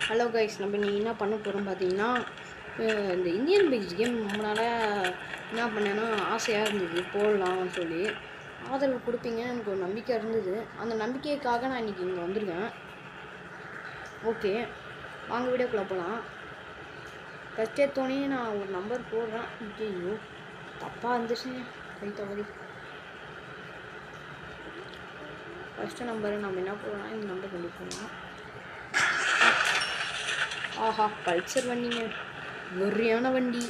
Hello guys, நம்ம நீ என்ன பண்ண போகிறோம் பார்த்தீங்கன்னா, இந்த இந்தியன் பீச் கேம் ரொம்ப நாளாக என்ன பண்ணேன்னா ஆசையாக இருந்தது போடலாம்னு சொல்லி. ஆதரவு கொடுப்பீங்கன்னு எனக்கு ஒரு நம்பிக்கை இருந்தது. அந்த நம்பிக்கைக்காக நான் இன்றைக்கி இங்கே வந்திருக்கேன். ஓகே, வாங்க வீடியோக்குள்ளே போகலாம். ஃபஸ்ட் எடுத்தோடனே நான் ஒரு நம்பர் போடுறேன். ஐயோ தப்பாக இருந்துச்சுங்க, கை தவறி. ஃபஸ்ட்டு நம்பரை நம்ம என்ன போடலாம், இந்த நம்பர் கொண்டு போகலாம். ஆஹா, பல்சர் வண்டிங்க, வெறியான வண்டி.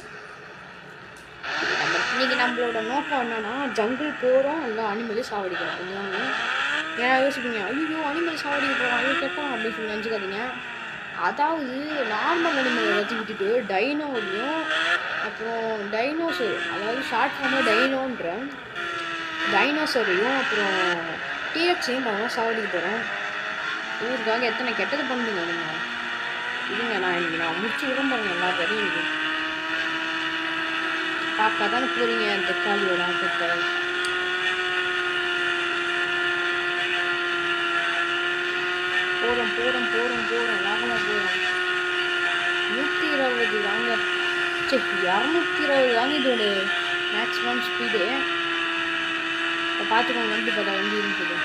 இன்னைக்கு நம்மளோட நோக்கம் என்னன்னா, ஜங்கிள் போகிறோம் இல்லை அனிமலே சாவடிக்கிறோம். இதுதாங்க. ஏன்னா யோசிப்பீங்க, ஐயோ அனிமல் சாவடிக்க போகிறோம், ஐயோ கெட்டோம் அப்படின்னு சொல்லி நினச்சிக்காதீங்க. அதாவது நார்மல் அனிமலை வச்சு விட்டுட்டு டைனோவையும் அப்புறம் டைனோசர், அதாவது ஷார்ட் ஃபார்மில் டைனோன்ற டைனோசரையும் அப்புறம் டீஎக்ஸையும் நம்ம சாவடிக்க போகிறோம். ஊருக்காக எத்தனை கெட்டது பண்ணுங்க நீங்கள். இல்லைங்க, நான் முடிச்சு விட பாருங்க எல்லா பேரையும். இருக்கு பார்க்க தானே போறீங்க தக்காளியோட ஆட்டத்தை. போகிறோம் போகிறோம் போகிறோம் போகிறோம் வாகனம் போகிறோம். 120 வாங்க, சரி 220 வாங்க இதோட மேக்ஸிமம் ஸ்பீடு. இப்போ பார்த்துக்கோங்க வண்டி பார்த்தா வண்டி இருக்குது.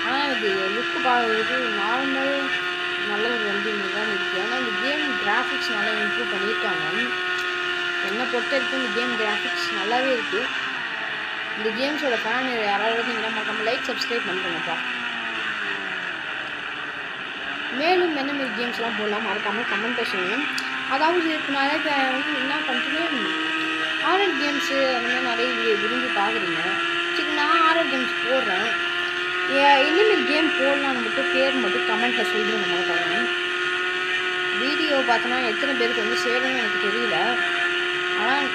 ஆனால் இது லுக்கு பார்க்குறது நார்மல் நல்ல ஒரு வண்டி தான் இருக்குது. ஆனால் இந்த கேம் கிராஃபிக்ஸ் நல்லா இம்ப்ரூவ் பண்ணியிருக்காங்க. என்னை பொறுத்த வரைக்கும் இந்த கேம் கிராஃபிக்ஸ் நல்லாவே இருக்குது. இந்த கேம்ஸோட ஃபேன் யாராவது நீங்கள் மறக்காம லைக் சப்ஸ்கிரைப் பண்ணுறேங்கப்பா. மேலும் என்ன மாரி கேம்ஸ்லாம் போடலாம் மறக்காமல் கமெண்ட் செய்யணும். அதாவது இப்போ நிறைய பேர் வந்து என்ன பண்ணுறீங்க, ஹாரர் கேம்ஸு அந்த மாதிரி நிறைய விரும்பி பார்க்குறீங்க. சரி, நான் ஹாரர் கேம்ஸ் போடுறேன். இனிமேல் கேம் போடலான்னு மட்டும் பேர் மட்டும் கமெண்ட்டில் சொல்லுங்க மறக்காம. வீடியோ பார்த்தோன்னா எத்தனை பேருக்கு வந்து சேரும்னு எனக்கு தெரியல. ஆனால்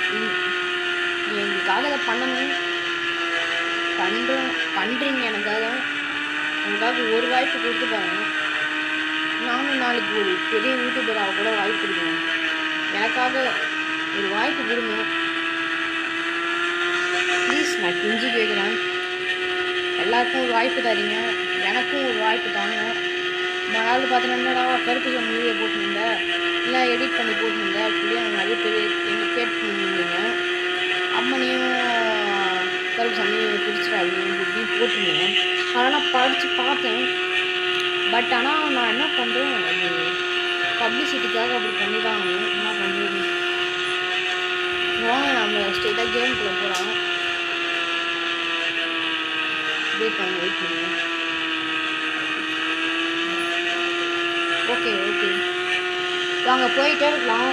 எங்களுக்காக அதை பண்ணணும் பண்ணுறீங்க. எனக்காக ஒரு வாய்ப்பு கொடுத்து பாருங்க. நானும் நாளைக்கு ஒரு பெரிய யூடியூபராக கூட வாய்ப்பு கொடுக்கணும். எனக்காக ஒரு வாய்ப்பு கொடுங்க ப்ளீஸ். நான் கெஞ்சி கேட்குறேன். எல்லாருக்கும் ஒரு வாய்ப்பு தரீங்க, எனக்கும் ஒரு வாய்ப்பு தாங்க. நாள் பார்த்தீங்கன்னா கருப்பு வீடியோ போட்டுருந்தேன், இல்லை எடிட் பண்ணி போட்டுருந்தேன் சொல்லி அவங்க நிறைய பேர் எங்கள் கேட்டுருந்தீங்க. அம்மனையும் கருப்பு சாமி பிடிச்சிடாது இப்படின்னு போட்டிருந்தீங்க. அதெல்லாம் நான் படித்து பார்த்தேன். பட் ஆனால் நான் என்ன பண்ணுறேன், அது பப்ளிசிட்டிக்காக அப்படி பண்ணி தான் என்ன பண்ணுறது. வாங்க நம்ம ஸ்ட்ரெயிட்டாக கேமுக்குள்ளே போகலாம். வெயிட் பண்ணுங்க. ஓகே வாங்க போயிட்டே இருக்கலாம்.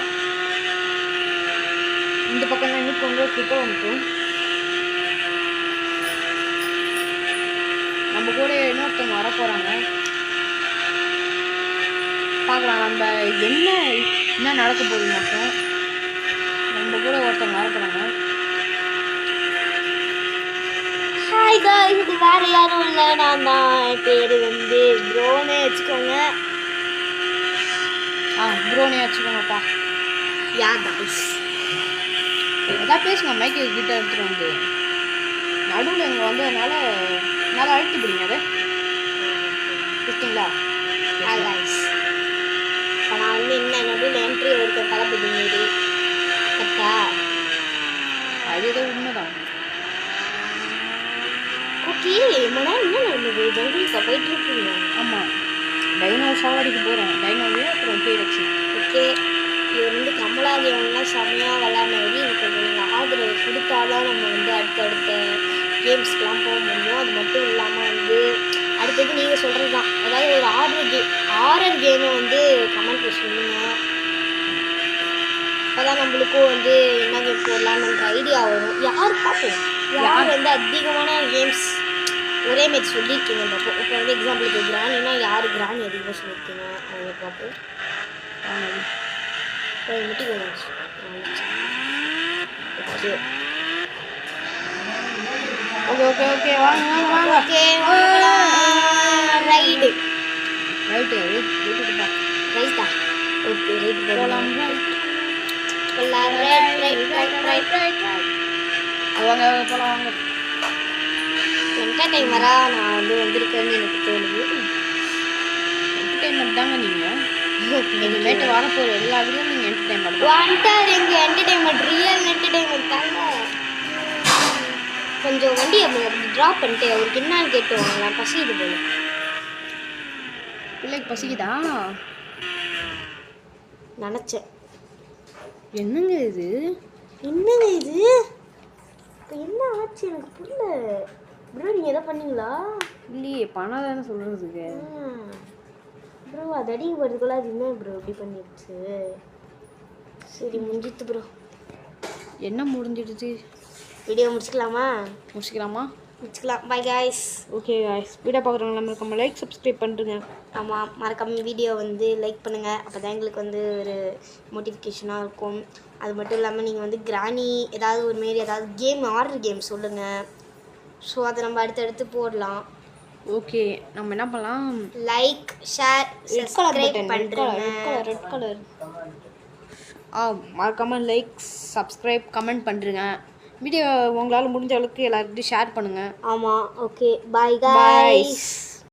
இந்த பக்கம் தான் இன்னும் கொஞ்சம் கிட்ட வந்துட்டோம். நம்ம கூட இன்னொருத்தவங்க வர போகிறாங்க, பார்க்கலாம். நம்ம என்ன நடக்க போகுது மட்டும். நம்ம கூட ஒருத்தவங்க வர போகிறாங்க. ஹாய் காய்ஸ், இது வேறு யாரும் இல்லை, நான் தான். என் பேர் வந்து ப்ரோனே வச்சுக்கோங்க. ப்ரோனே வச்சுக்கோங்கப்பா. யா காய்ஸ், எதாவது பேசுங்க. மைக்கு கிட்ட எடுத்துகிட்டு வந்து நடுவில் இங்கே வந்ததுனால நல்லா அழுத்தி பிடிங்க. அதை கொடுத்தீங்களா? ஹாய் காய்ஸ், இப்போ நான் வந்து என்ன நடுவில் என்ட்ரி ஒருத்த தளபதி மாரி கரெக்டா? அது ஏதோ உண்மைதான். ஓகே, மேடம் என்ன நடந்தது? ஜங்கிளுக்கு போயிட்டு இருக்கீங்க? ஆமாம், டைனோ சாவடிக்கு போகிறோம். டைனோவே அப்புறம் டீரெக்ஸ். ஓகே, இவர் வந்து கமலாதேவன்லாம் செம்மையாக விளையாடுறவரு. இதுக்கு நீங்கள் ஆதரவு கொடுத்தாதான் நம்ம வந்து அடுத்தடுத்த கேம்ஸ்க்கெலாம் போக முடியும். அது மட்டும் இல்லாமல் வந்து அடுத்தது நீங்கள் சொல்கிறது தான், அதாவது ஒரு ஆரர் கேமை வந்து கமெண்ட்டில் சொல்லுங்கள். அப்போ தான் நம்மளுக்கும் வந்து என்ன கேம் போடலான்னு ஐடியா வரும். யார் பார்ப்போம், யார் வந்து அதிகமான கேம்ஸ் ஒரே மேட்ச் சொல்லியிருக்கீங்க பார்ப்போம். இப்போ வந்து எக்ஸாம்பிளுக்கு கிராணினா யார் கிராணி அதிகமாக சொல்லியிருக்கீங்க அவங்க பார்ப்போம். முட்டிக்கோங்க. ஓகே வாங்க. ஓகே ரைட்டு ரைட்டா? ஓகே ரைட் போகலாம். வாங்க போகலாம். என்டர்டைனராக நான் வந்து வந்திருக்கேன்னு எனக்கு தோணுது. என்டர்டைன்மெண்ட் தாங்க நீங்கள். இனிமேட்டு வரப்போகிற எல்லா வீடியோ நீங்கள் என்டர்டைன்மெண்ட் வாண்டர் எங்கள் என்டர்டைன்மெண்ட் ரியல் என்டர்டைன்மெண்ட் தாங்க. கொஞ்சம் வண்டி அப்படி ட்ராப் பண்ணிட்டு அவருக்கு என்னன்னு கேட்டு வாங்கலாம். பசிக்குது போல. பிள்ளைக்கு பசிக்குதா? நினச்சேன். என்னங்க இது? என்னங்க இது? இப்போ என்ன ஆச்சு எனக்கு புரியல. ப்ரோ நீங்கள் எதாவது பண்ணீங்களா? இல்லையே, பணம் தானே சொல்கிறதுக்கு. ப்ரோ அது அடிக்க போகிறதுக்குள்ள அது என்ன ப்ரோ இப்படி பண்ணிடுச்சு? சரி முடிஞ்சிட்டு ப்ரோ. என்ன முடிஞ்சிடுச்சு? வீடியோ முடிச்சுக்கலாமா? முடிச்சுக்கலாம். By guys. Okay guys, video பார்க்குறவங்க நம்ம லைக் சப்ஸ்கிரைப் பண்ணுறேங்க. ஆமாம், மறக்காம வீடியோ வந்து லைக் பண்ணுங்கள். அப்போ தான் எங்களுக்கு வந்து ஒரு மோட்டிஃபிகேஷனாக இருக்கும். அது மட்டும் இல்லாமல் நீங்கள் வந்து கிராணி ஏதாவது ஒரு மாரி ஏதாவது கேம் ஆர்டர் கேம் சொல்லுங்கள். ஸோ அதை நம்ம அடுத்தடுத்து போடலாம். ஓகே, நம்ம என்ன பண்ணலாம்? லைக், ஷேர், சப்ஸ்கிரைப் பண்ணுறேங்க. Red colour. மறக்காமல் லைக், சப்ஸ்கிரைப், கமெண்ட் பண்ணுறேங்க. வீடியோ உங்களால் முடிஞ்ச அளவுக்கு எல்லாருக்கிட்டையும் ஷேர் பண்ணுங்கள். ஆமாம். Okay, bye guys.